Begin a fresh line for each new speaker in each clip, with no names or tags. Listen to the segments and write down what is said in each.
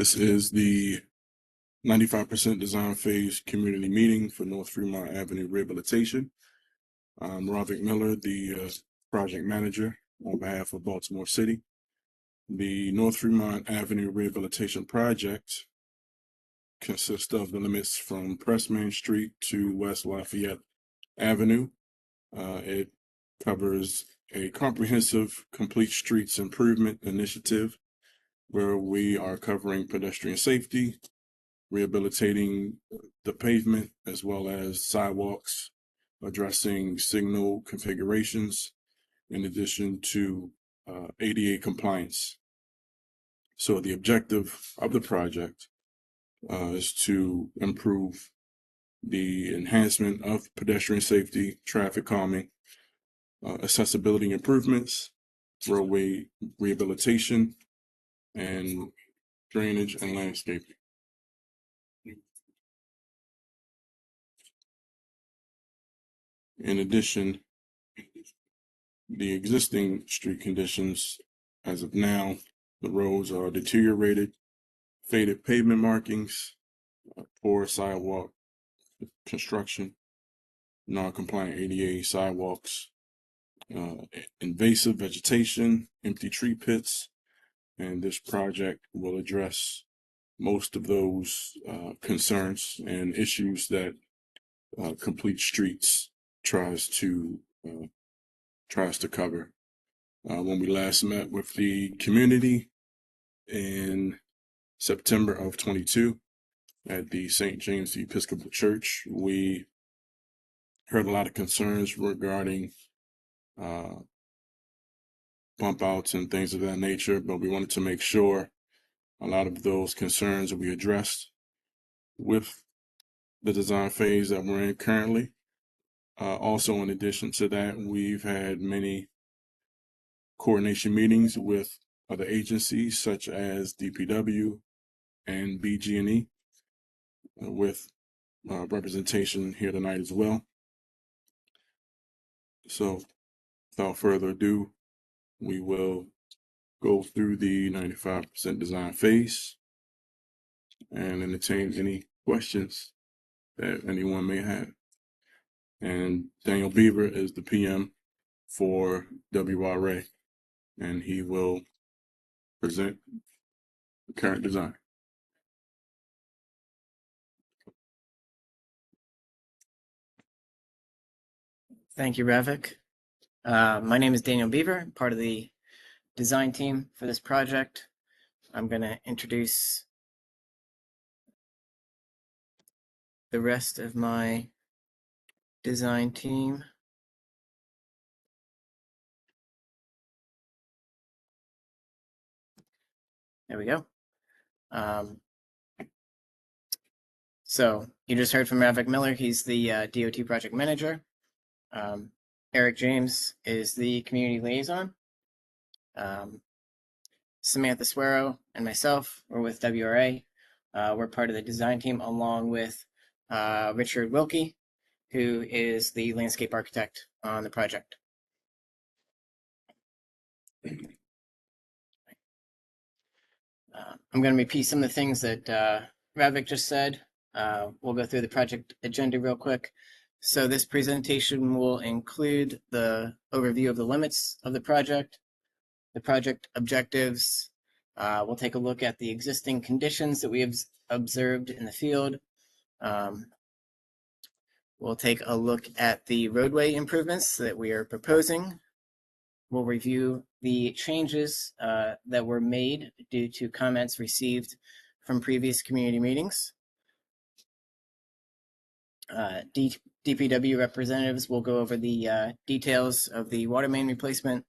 This is the 95% design phase community meeting for North Fremont Avenue Rehabilitation. I'm Ravik Miller, the project manager on behalf of Baltimore City. The North Fremont Avenue Rehabilitation Project consists of the limits from Presstman Street to West Lafayette Avenue. It covers a comprehensive complete streets improvement initiative where we are covering pedestrian safety, rehabilitating the pavement, as well as sidewalks, addressing signal configurations, in addition to ADA compliance. So the objective of the project is to improve the enhancement of pedestrian safety, traffic calming, accessibility improvements, roadway rehabilitation, and drainage and landscaping. In addition, the existing street conditions, as of now, the roads are deteriorated, faded pavement markings, poor sidewalk construction, non-compliant ADA sidewalks, invasive vegetation, empty tree pits, and this project will address most of those concerns and issues that Complete Streets tries to cover. When we last met with the community in September of 22 at the St. James Episcopal Church, we heard a lot of concerns regarding bump outs and things of that nature, but we wanted to make sure a lot of those concerns will be addressed with the design phase that we're in currently. Also, in addition to that, we've had many coordination meetings with other agencies such as DPW and BG&E, with representation here tonight as well. So without further ado, we will go through the 95% design phase and entertain any questions that anyone may have. And Daniel Beaver is the PM for WRA, and he will present the current design.
Thank you, Ravik. My name is Daniel Beaver, part of the design team for this project. I'm going to introduce the rest of my design team. There we go. So you just heard from Ravik Miller. He's the DOT project manager. Eric James is the community liaison. Samantha Suero and myself are with WRA. We're part of the design team along with Richard Wilkie, who is the landscape architect on the project. I'm going to repeat some of the things that Ravik just said. We'll go through the project agenda real quick. So this presentation will include the overview of the limits of the project objectives. We'll take a look at the existing conditions that we have observed in the field. We'll take a look at the roadway improvements that we are proposing. We'll review the changes that were made due to comments received from previous community meetings. DPW representatives will go over the details of the water main replacement.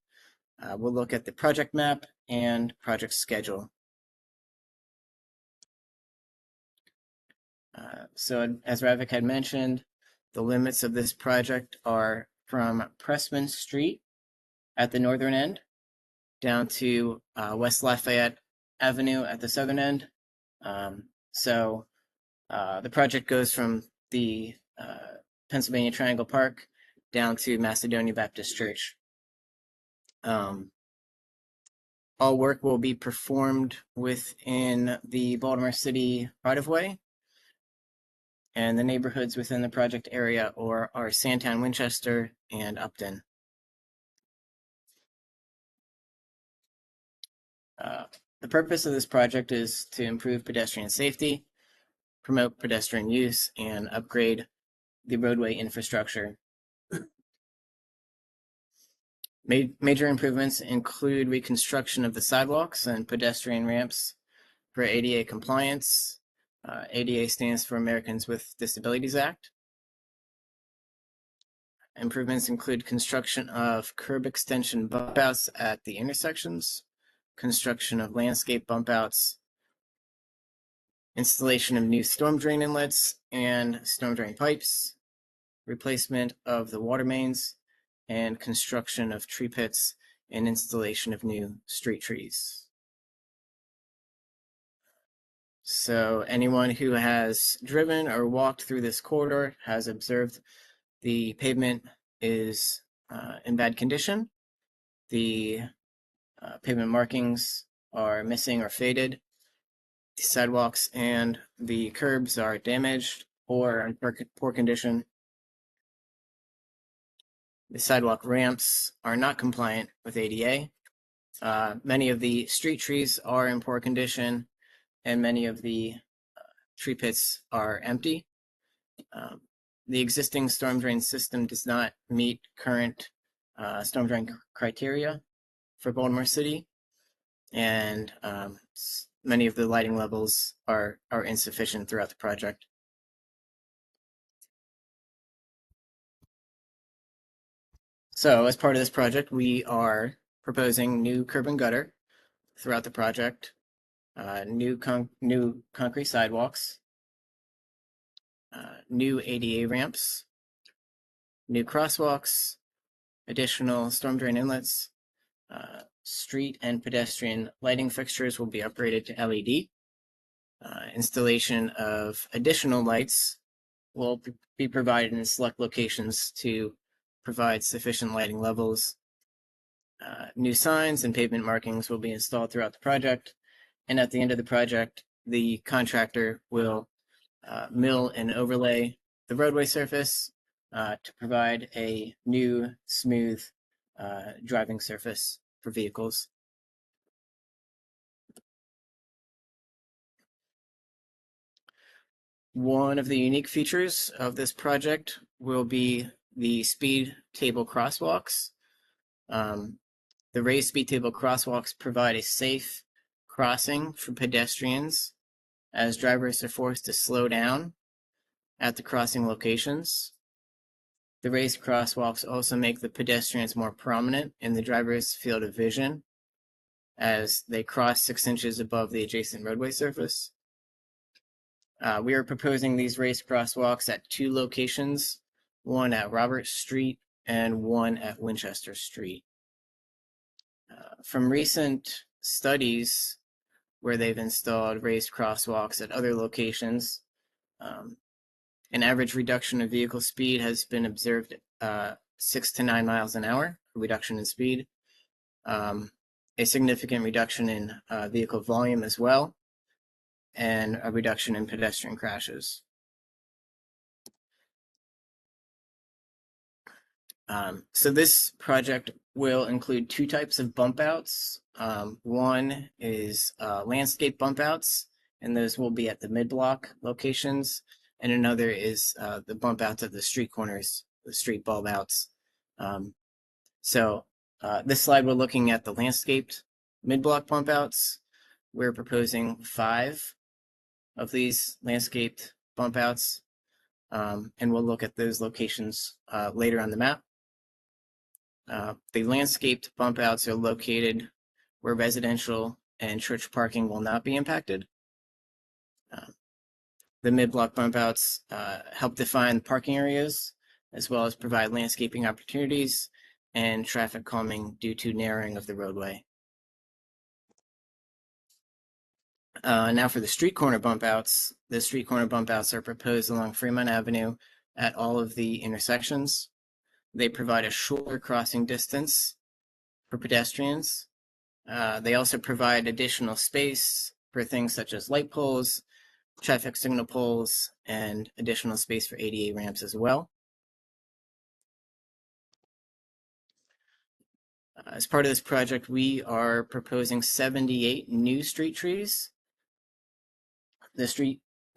We'll look at the project map and project schedule. So as Ravik had mentioned, the limits of this project are from Presstman Street at the northern end down to West Lafayette Avenue at the southern end. So the project goes from the Pennsylvania Triangle Park down to Macedonia Baptist Church. All work will be performed within the Baltimore City right-of-way, and the neighborhoods within the project area are Sandtown, Winchester, and Upton. The purpose of this project is to improve pedestrian safety, promote pedestrian use, and upgrade the roadway infrastructure. Major improvements include reconstruction of the sidewalks and pedestrian ramps for ADA compliance. ADA stands for Americans with Disabilities Act. Improvements include construction of curb extension bump outs at the intersections, construction of landscape bump outs, installation of new storm drain inlets and storm drain pipes, replacement of the water mains, and construction of tree pits and installation of new street trees. So anyone who has driven or walked through this corridor has observed the pavement is in bad condition. The pavement markings are missing or faded. The sidewalks and the curbs are damaged or in poor condition. The sidewalk ramps are not compliant with ADA. Many of the street trees are in poor condition, and many of the tree pits are empty. The existing storm drain system does not meet current storm drain criteria for Baltimore City, and many of the lighting levels are insufficient throughout the project. So as part of this project, we are proposing new curb and gutter throughout the project, new concrete sidewalks, new ADA ramps, new crosswalks, additional storm drain inlets, street and pedestrian lighting fixtures will be upgraded to LED. Installation of additional lights will be provided in select locations to provide sufficient lighting levels. New signs and pavement markings will be installed throughout the project. And at the end of the project, the contractor will mill and overlay the roadway surface to provide a new, smooth driving surface for vehicles. One of the unique features of this project will be the speed table crosswalks. The raised speed table crosswalks provide a safe crossing for pedestrians as drivers are forced to slow down at the crossing locations. The raised crosswalks also make the pedestrians more prominent in the driver's field of vision as they cross 6 inches above the adjacent roadway surface. We are proposing these raised crosswalks at 2 locations, one at Robert Street and one at Winchester Street. From recent studies where they've installed raised crosswalks at other locations, an average reduction of vehicle speed has been observed 6 to 9 miles an hour, reduction in speed, a significant reduction in vehicle volume as well, and a reduction in pedestrian crashes. So this project will include 2 types of bump outs. One is landscape bump outs, and those will be at the mid-block locations. And another is the bump outs at the street corners, the street bulb outs. So this slide, we're looking at the landscaped mid-block bump outs. We're proposing 5 of these landscaped bump outs, and we'll look at those locations later on the map. The landscaped bump outs are located where residential and church parking will not be impacted. The mid-block bump outs help define parking areas as well as provide landscaping opportunities and traffic calming due to narrowing of the roadway. Now for the street corner bump outs. The street corner bump outs are proposed along Fremont Avenue at all of the intersections. They provide a shorter crossing distance for pedestrians They also provide additional space for things such as light poles, traffic signal poles, and additional space for ADA ramps as well. As part of this project, we are proposing 78 new street trees. The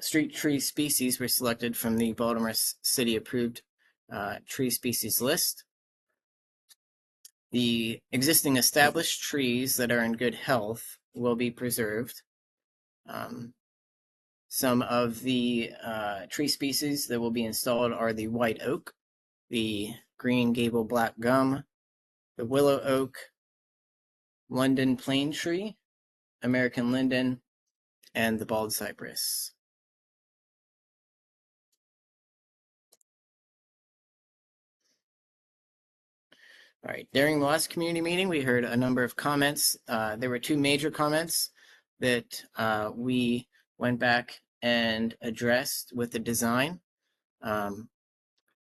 street tree species were selected from the Baltimore City approved tree species list. The existing established trees that are in good health will be preserved. Some of the tree species that will be installed are the white oak, the green gable black gum, the willow oak, London plane tree, American linden, and the bald cypress. All right, during the last community meeting, we heard a number of comments. There were two major comments that we went back and addressed with the design.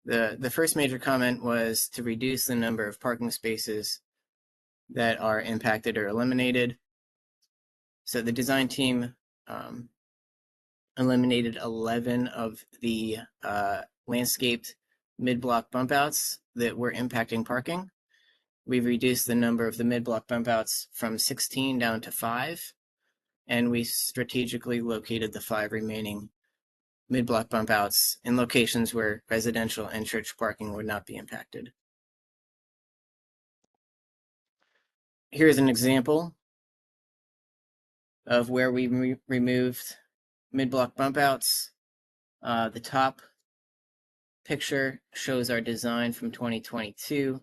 The first major comment was to reduce the number of parking spaces that are impacted or eliminated. So the design team eliminated 11 of the landscaped mid-block bump outs that were impacting parking. We've reduced the number of the mid-block bump outs from 16 down to 5, and we strategically located the 5 remaining mid-block bump outs in locations where residential and church parking would not be impacted. Here's an example of where we removed mid-block bump outs. The top picture shows our design from 2022,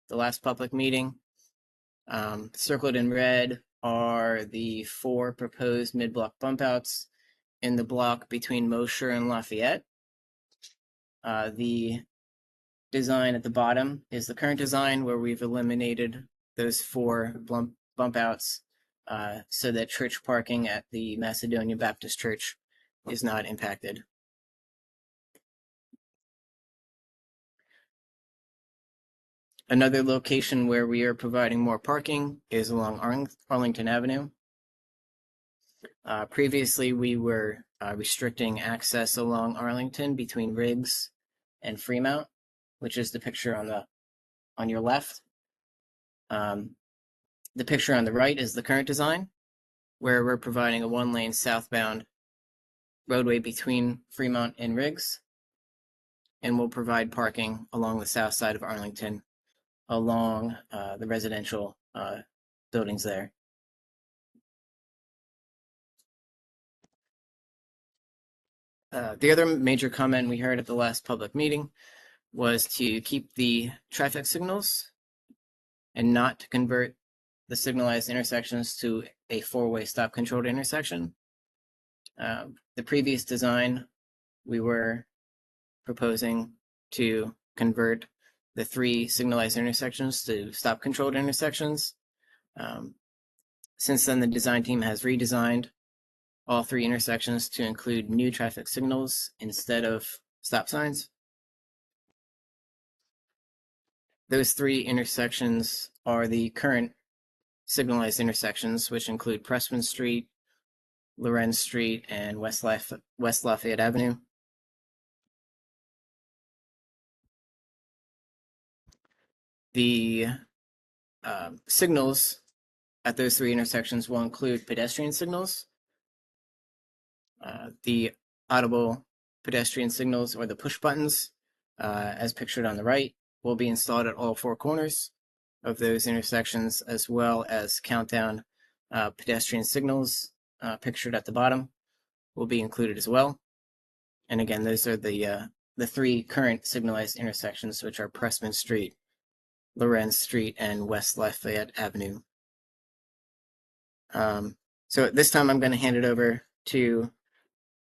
the last public meeting. Circled in red are the 4 proposed mid-block bump outs in the block between Mosher and Lafayette. The design at the bottom is the current design, where we've eliminated those 4 bump outs so that church parking at the Macedonia Baptist Church is not impacted. Another location where we are providing more parking is along Arlington Avenue. Previously, we were restricting access along Arlington between Riggs and Fremont, which is the picture on your left. The picture on the right is the current design, where we're providing a 1-lane southbound roadway between Fremont and Riggs, and we'll provide parking along the south side of Arlington, along the residential buildings there. The other major comment we heard at the last public meeting was to keep the traffic signals and not to convert the signalized intersections to a 4-way stop controlled intersection. The previous design, we were proposing to convert the 3 signalized intersections to stop controlled intersections. Since then, the design team has redesigned all 3 intersections to include new traffic signals instead of stop signs. Those 3 intersections are the current signalized intersections, which include Presstman Street, Lorenz Street, and West Lafayette Avenue. The signals at those 3 intersections will include pedestrian signals. The audible pedestrian signals, or the push buttons, as pictured on the right, will be installed at all 4 corners of those intersections, as well as countdown pedestrian signals pictured at the bottom will be included as well. And again, those are the 3 current signalized intersections, which are Presstman Street, Lorenz Street, and West Lafayette Avenue. So at this time, I'm going to hand it over to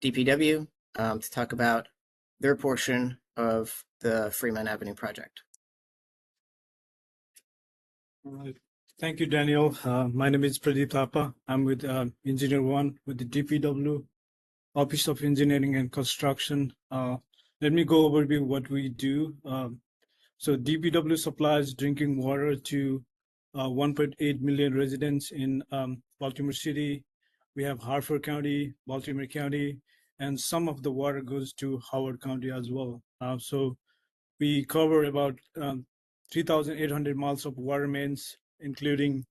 DPW to talk about their portion of the Fremont Avenue project.
All right. Thank you, Daniel. My name is Pradeep Thapa. I'm with Engineer 1 with the DPW Office of Engineering and Construction. Let me go over what we do. So DPW supplies drinking water to 1.8 million residents in Baltimore City. We have Harford County, Baltimore County, and some of the water goes to Howard County as well. So we cover about 3,800 miles of water mains, including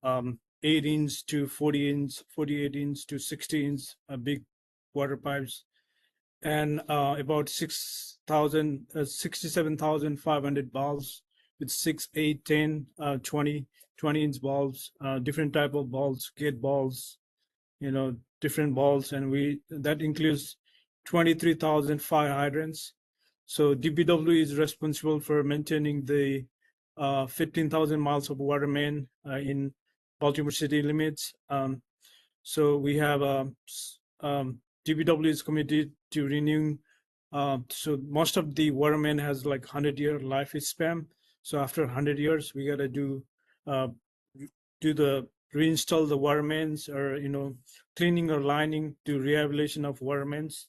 8-inch to 40-inch, 48-inch to 60-inch big water pipes, and about 67,500 bulbs with 6, 8, 10, 20-inch bulbs, different type of bulbs, gate bulbs, different bulbs, and that includes 23,000 fire hydrants. So DPW is responsible for maintaining the 15,000 miles of water main in Baltimore city limits. So we have DPW is committed to renewing. So most of the water main has like 100-year lifespan. So after 100 years, we got to do the reinstall the water mains, or cleaning or lining, to rehabilitation of water mains.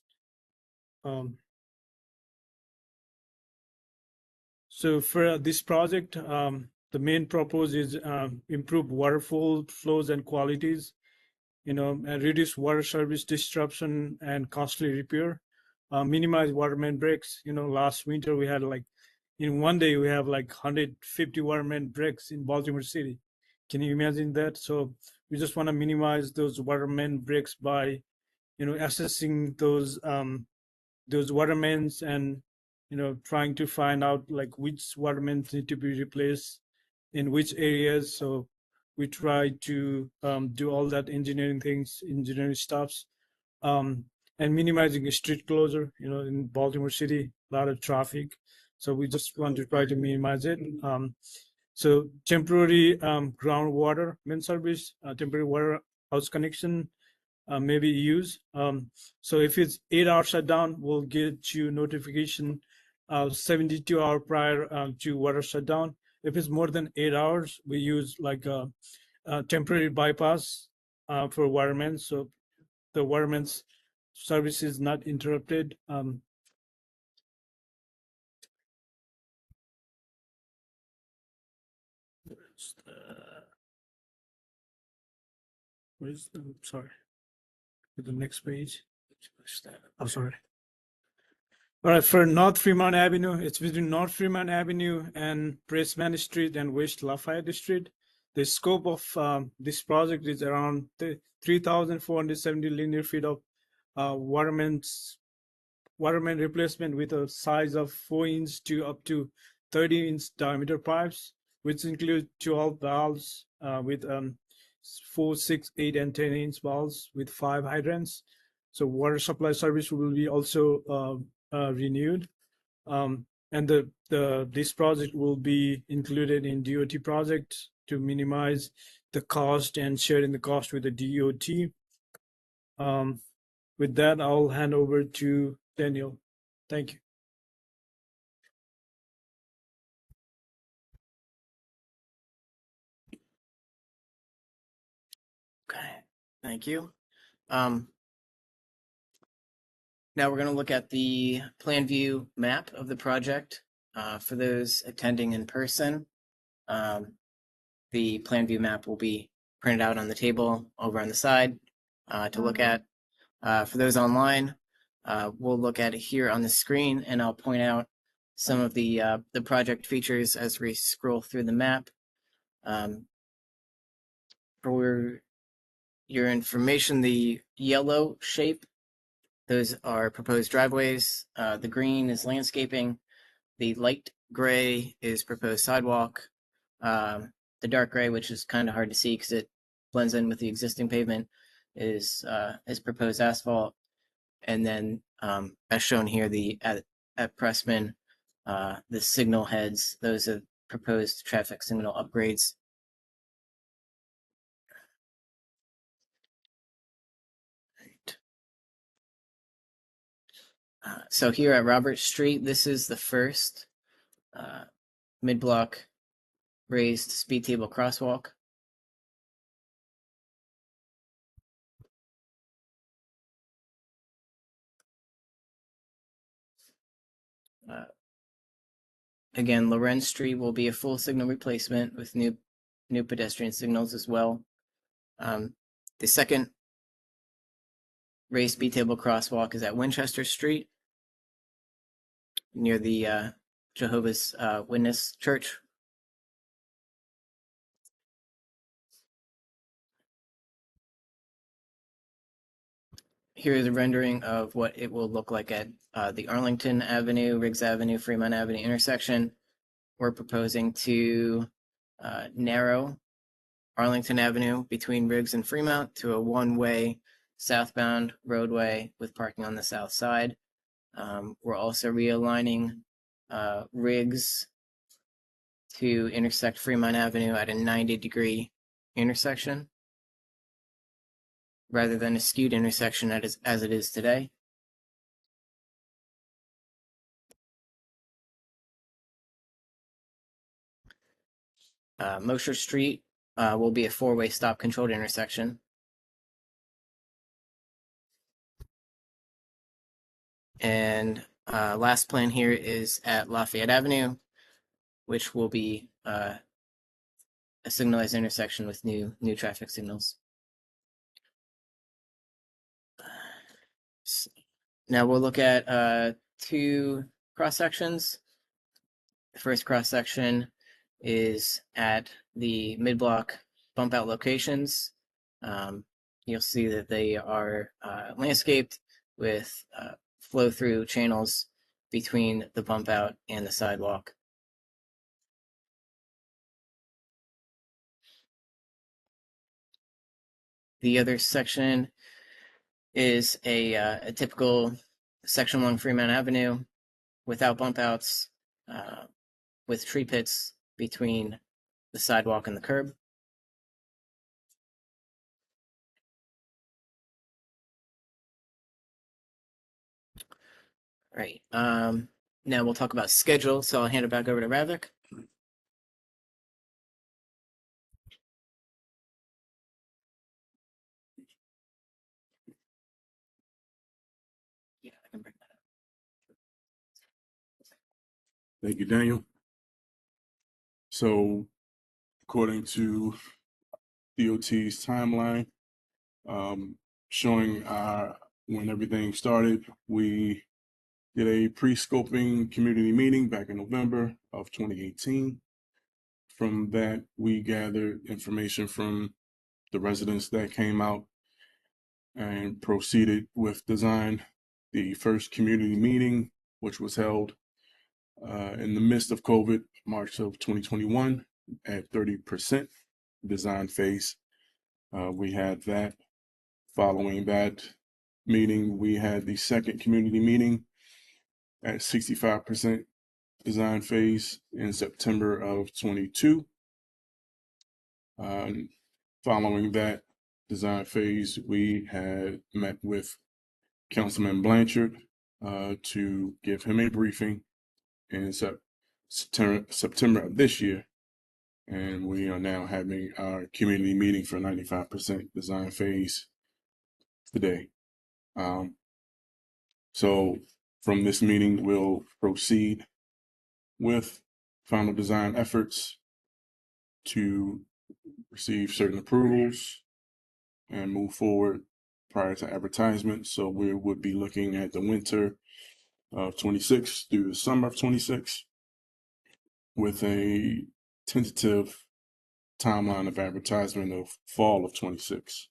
So for this project, the main purpose is improve water flows and qualities, and reduce water service disruption and costly repair, minimize water main breaks. Last winter we had in one day we have 150 water main breaks in Baltimore City. Can you imagine that? So we just want to minimize those water main breaks by, assessing those water mains, and trying to find out which water mains need to be replaced in which areas. So we try to do all that engineering stuffs, and minimizing street closure. In Baltimore City, a lot of traffic, so we just want to try to minimize it. So temporary groundwater main service, temporary water house connection may be used. So if it's 8-hour shutdown, we'll get you notification 72 hours prior to water shutdown. If it's more than 8 hours, we use a temporary bypass for water mains, so the water mains service is not interrupted. Sorry, the next page. I'm sorry. All right, for North Fremont Avenue, it's between North Fremont Avenue and Presstman Street and West Lafayette Street. The scope of this project is around 3,470 linear feet of water main replacement with a size of 4-inch to up to 30-inch diameter pipes, which include 12 valves with 4, 6, 8, and 10-inch valves with 5 hydrants. So water supply service will be also renewed, and this project will be included in DOT projects to minimize the cost and sharing the cost with the DOT. With that, I'll hand over to Daniel. Thank you.
Okay, thank you. Now we're going to look at the plan view map of the project. For those attending in person, the plan view map will be printed out on the table over on the side to look at. For those online, we'll look at it here on the screen, and I'll point out some of the project features as we scroll through the map. For your information, the yellow shape, those are proposed driveways. The green is landscaping. The light gray is proposed sidewalk. The dark gray, which is kind of hard to see because it blends in with the existing pavement, is proposed asphalt. And then, as shown here, at Presstman, the signal heads, those are proposed traffic signal upgrades. So here at Robert Street, this is the first mid-block raised speed table crosswalk. Again, Lorenz Street will be a full signal replacement with new new pedestrian signals as well. The second raised speed table crosswalk is at Winchester Street near the Jehovah's Witness Church. Here is a rendering of what it will look like at the Arlington Avenue, Riggs Avenue, Fremont Avenue intersection. We're proposing to narrow Arlington Avenue between Riggs and Fremont to a one-way southbound roadway with parking on the south side. We're also realigning Riggs to intersect Fremont Avenue at a 90-degree intersection rather than a skewed intersection as it is today. Mosher Street will be a four-way stop-controlled intersection. And last plan here is at Lafayette Avenue, which will be a signalized intersection with new traffic signals. Now we'll look at two cross sections. The first cross section is at the mid-block bump out locations. You'll see that they are landscaped with flow through channels between the bump out and the sidewalk. The other section is a typical section along Fremont Avenue without bump outs, with tree pits between the sidewalk and the curb. Right. Now we'll talk about schedule. So I'll hand it back over to Ravik. Yeah, I can bring that up.
Thank you, Daniel. So, according to DOT's timeline, showing when everything started, we did a pre-scoping community meeting back in November of 2018. From that, we gathered information from the residents that came out and proceeded with design. The first community meeting, which was held in the midst of COVID, March of 2021, at 30% design phase. We had that. Following that meeting, we had the second community meeting at 65% design phase in September of 22. Following that design phase, we had met with Councilman Blanchard to give him a briefing in September of this year. And we are now having our community meeting for 95% design phase today. So from this meeting, we'll proceed with final design efforts to receive certain approvals and move forward prior to advertisement. So we would be looking at the winter of 26 through the summer of 26 with a tentative timeline of advertisement of fall of 26.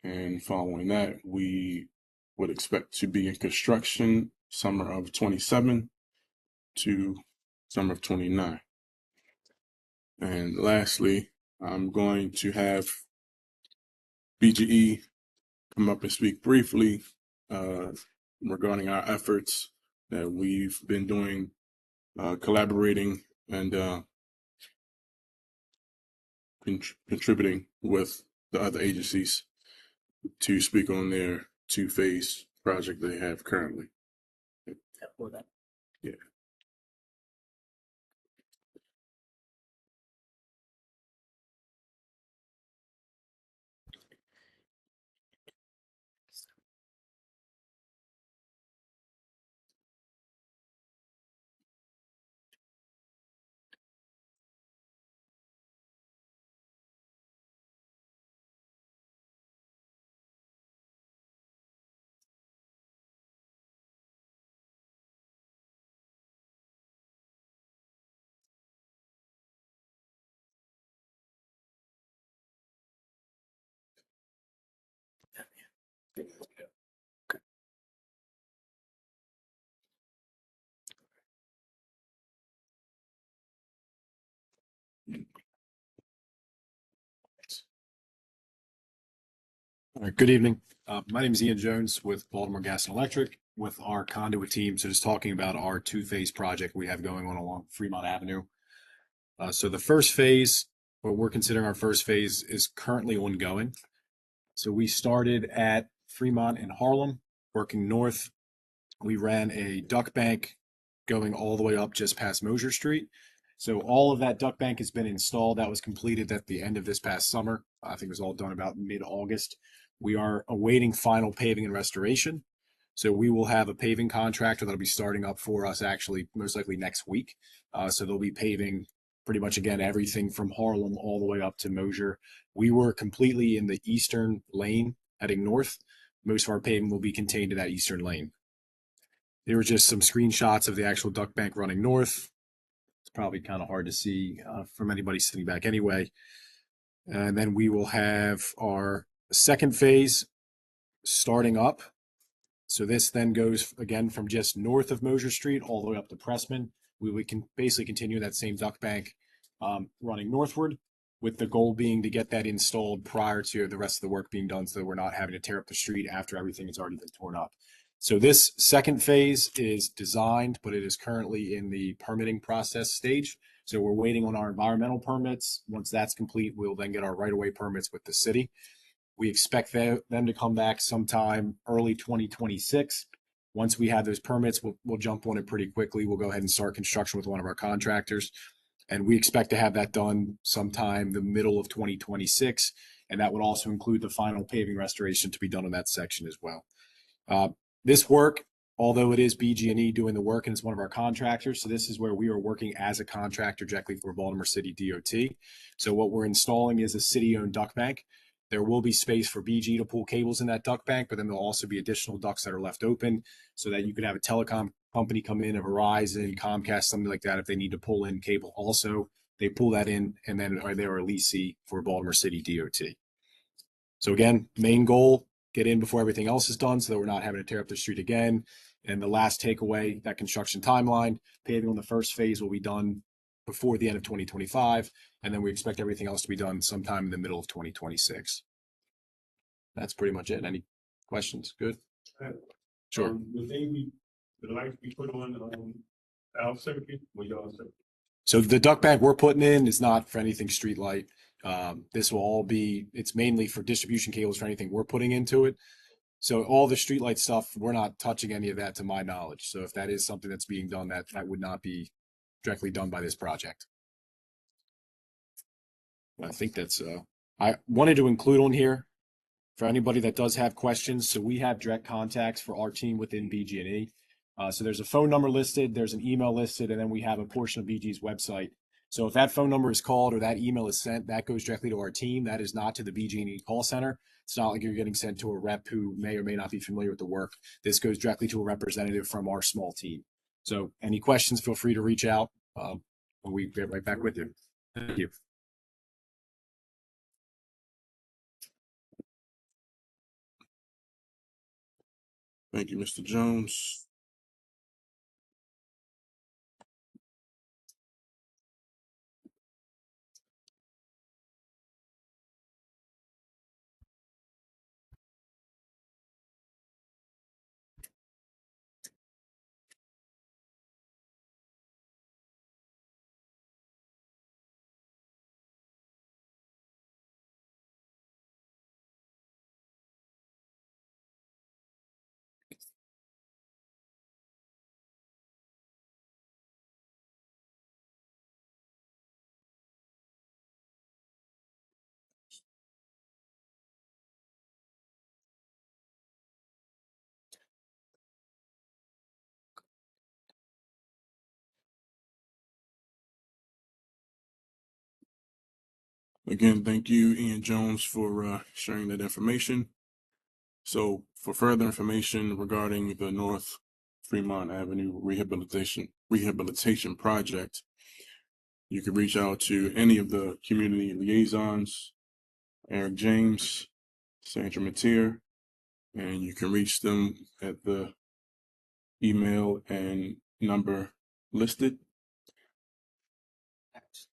And following that, we would expect to be in construction summer of 27 to summer of 29. And lastly, I'm going to have BGE come up and speak briefly regarding our efforts that we've been doing, collaborating and contributing with the other agencies to speak on their two-phase project they have currently. Yeah.
All right, good evening. My name is Ian Jones with Baltimore Gas and Electric with our conduit team. So just talking about our two-phase project we have going on along Fremont Avenue. So the first phase, what we're considering our first phase, is currently ongoing. So we started at Fremont in Harlem, working north. We ran a duct bank going all the way up just past Mosier Street. So all of that duct bank has been installed. That was completed at the end of this past summer. I think it was all done about mid-August. We are awaiting final paving and restoration. So we will have a paving contractor that'll be starting up for us actually most likely next week. So they'll be paving pretty much again everything from Harlem all the way up to Mosier. We were completely in the eastern lane heading north. Most of our paving will be contained in that eastern lane. There were just some screenshots of the actual duct bank running north. It's probably kind of hard to see from anybody sitting back anyway. And then we will have our second phase starting up. So this then goes again from just north of Mosier Street all the way up to Presstman. We can basically continue that same duct bank running northward, with the goal being to get that installed prior to the rest of the work being done so that we're not having to tear up the street after everything has already been torn up. So this second phase is designed, but it is currently in the permitting process stage. So we're waiting on our environmental permits. Once that's complete, we'll then get our right-of-way permits with the city. We expect them to come back sometime early 2026. Once we have those permits, we'll jump on it pretty quickly. We'll go ahead and start construction with one of our contractors. And we expect to have that done sometime the middle of 2026. And that would also include the final paving restoration to be done on that section as well. This work, although it is BG&E doing the work and it's one of our contractors, so this is where we are working as a contractor directly for Baltimore City DOT. So what we're installing is a city-owned duct bank. There will be space for BG to pull cables in that duct bank, but then there'll also be additional ducts that are left open so that you could have a telecom company come in, a Verizon, Comcast, something like that. If they need to pull in cable also, they pull that in and then they're a leasee for Baltimore City DOT. So again, main goal, get in before everything else is done so that we're not having to tear up the street again. And the last takeaway, that construction timeline, paving on the first phase will be done before the end of 2025. And then we expect everything else to be done sometime in the middle of 2026. That's pretty much it. Any questions? Good. Sure.
The lights we put on our circuit, or y'all circuit?
So the duct bank we're putting in is not for anything street light. This will all be, it's mainly for distribution cables for anything we're putting into it. So all the street light stuff, we're not touching any of that to my knowledge. So if that is something that's being done, that would not be directly done by this project. I think that's, I wanted to include on here for anybody that does have questions. So we have direct contacts for our team within BG&E. So there's a phone number listed, there's an email listed, and then we have a portion of BG's website. So if that phone number is called or that email is sent, that goes directly to our team. That is not to the BG&E call center. It's not like you're getting sent to a rep who may or may not be familiar with the work. This goes directly to a representative from our small team. So any questions, feel free to reach out. And we get right back with you. Thank you.
Thank you, Mr. Jones. Again, thank you, Ian Jones, for sharing that information. So for further information regarding the North Fremont Avenue Rehabilitation Project, you can reach out to any of the community liaisons, Eric James, Sandra Mateer, And you can reach them at the email and number listed. Yes.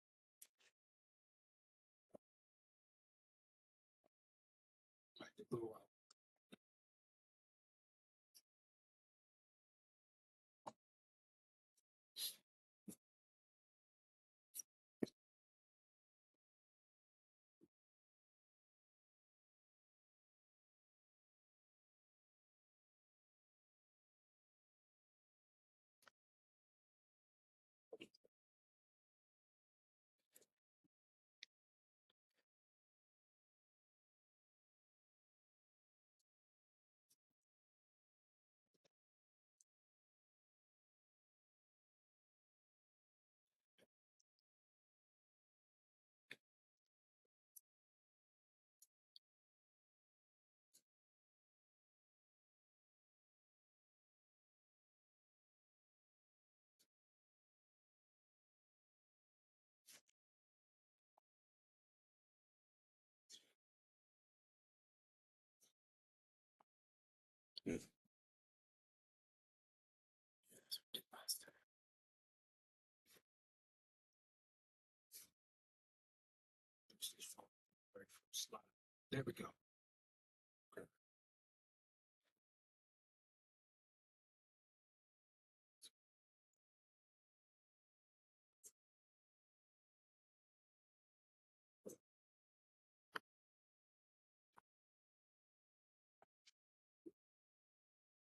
There we go.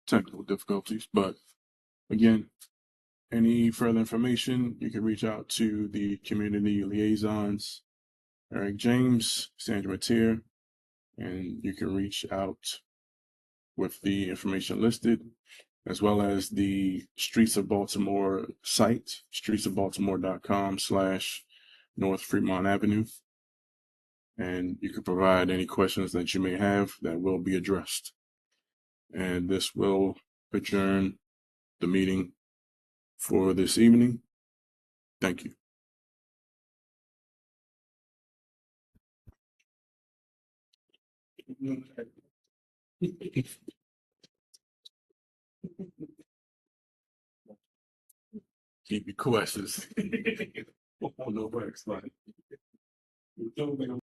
Technical difficulties, but again, any further information, you can reach out to the community liaisons, Eric James, Sandra Matier, and you can reach out with the information listed, as well as the Streets of Baltimore site, streetsofbaltimore.com/North Fremont Avenue. And you can provide any questions that you may have that will be addressed. And this will adjourn the meeting for this evening. Thank you. Keep your questions. Oh, no,